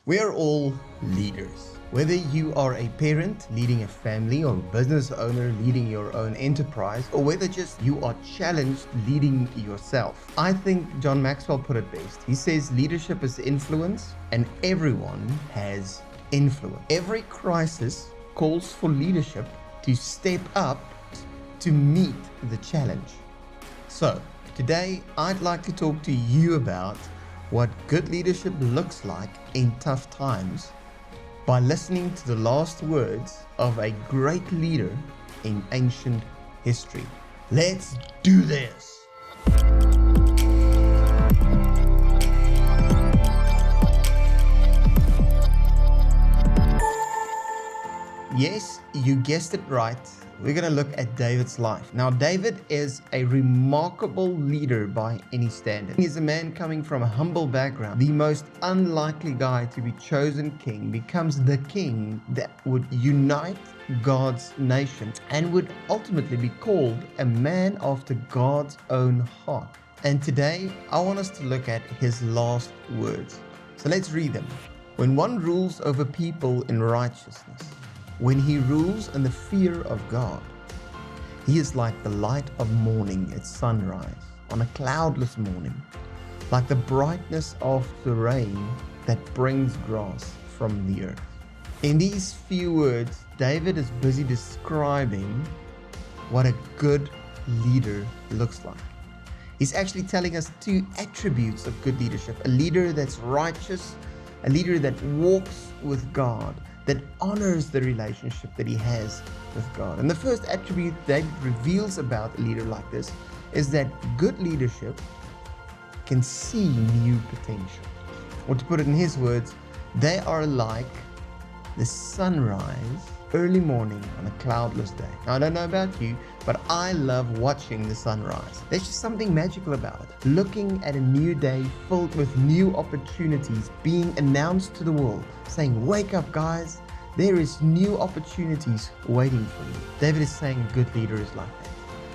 We are all leaders. Whether you are a parent leading a family or a business owner leading your own enterprise, or whether just you are challenged leading yourself. I think John Maxwell put it best. He says leadership is influence and everyone has influence. Every crisis calls for leadership to step up to meet the challenge. So, today I'd like to talk to you about what good leadership looks like in tough times by listening to the last words of a great leader in ancient history. Let's do this! Yes, you guessed it right. We're going to look at David's life. Now, David is a remarkable leader by any standard. He's a man coming from a humble background. The most unlikely guy to be chosen king becomes the king that would unite God's nation and would ultimately be called a man after God's own heart. And today, I want us to look at his last words. So let's read them. When one rules over people in righteousness, when he rules in the fear of God, he is like the light of morning at sunrise on a cloudless morning, like the brightness of the rain that brings grass from the earth. In these few words, David is busy describing what a good leader looks like. He's actually telling us two attributes of good leadership: a leader that's righteous, a leader that walks with God, that honors the relationship that he has with God. And the first attribute that reveals about a leader like this is that good leadership can see new potential. Or to put it in his words, they are like the sunrise early morning on a cloudless day. Now, I don't know about you, but I love watching the sunrise. There's just something magical about it. Looking at a new day filled with new opportunities being announced to the world, saying, wake up guys, there is new opportunities waiting for you. David is saying a good leader is like that.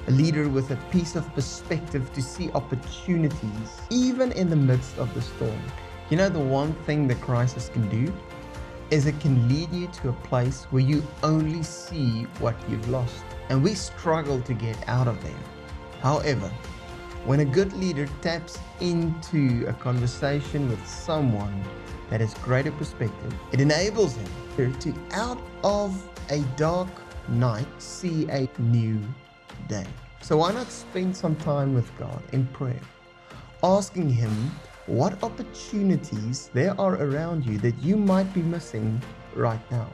A leader with a piece of perspective to see opportunities even in the midst of the storm. You know, the one thing that crisis can do is it can lead you to a place where you only see what you've lost. And we struggle to get out of there. However, when a good leader taps into a conversation with someone that has greater perspective, it enables him to, out of a dark night, see a new day. So why not spend some time with God in prayer, asking Him what opportunities there are around you that you might be missing right now.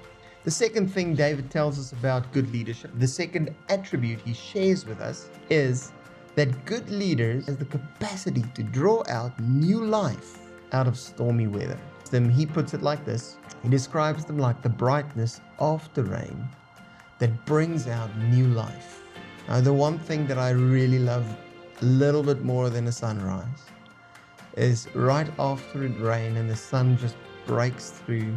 The second thing David tells us about good leadership, the second attribute he shares with us, is that good leaders have the capacity to draw out new life out of stormy weather. He puts it like this. He describes them like the brightness of the rain that brings out new life. Now, the one thing that I really love a little bit more than a sunrise is right after it rains and the sun just breaks through,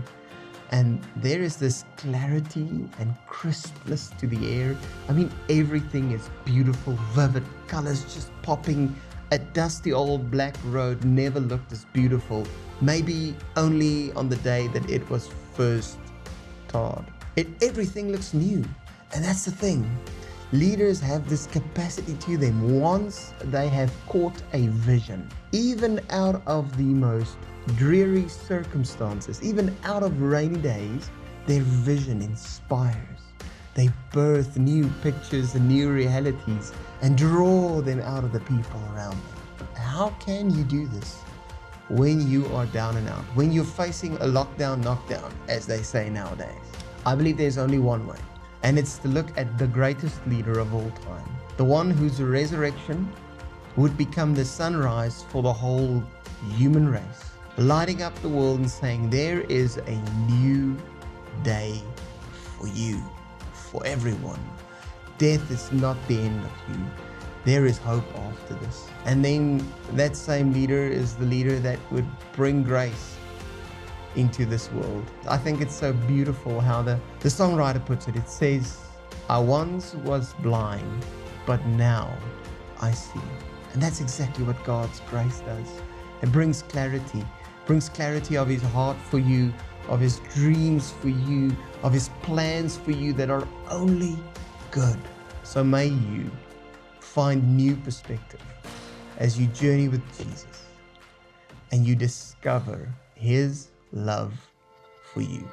and there is this clarity and crispness to the air. I mean, everything is beautiful, vivid colors just popping. A dusty old black road never looked as beautiful, maybe only on the day that it was first tarred. Everything looks new, and that's the thing. Leaders have this capacity to them once they have caught a vision. Even out of the most dreary circumstances, even out of rainy days, their vision inspires. They birth new pictures and new realities and draw them out of the people around them. How can you do this when you are down and out? When you're facing a lockdown, knockdown, as they say nowadays? I believe there's only one way, and it's to look at the greatest leader of all time, the one whose resurrection would become the sunrise for the whole human race, lighting up the world and saying, there is a new day for you, for everyone. Death is not the end of you. There is hope after this. And then that same leader is the leader that would bring grace into this world. I think it's so beautiful how the songwriter puts it. It says, I once was blind, but now I see. And that's exactly what God's grace does. It brings clarity. brings clarity of his heart for you, of his dreams for you, of his plans for you that are only good. So may you find new perspective as you journey with Jesus and you discover his love for you.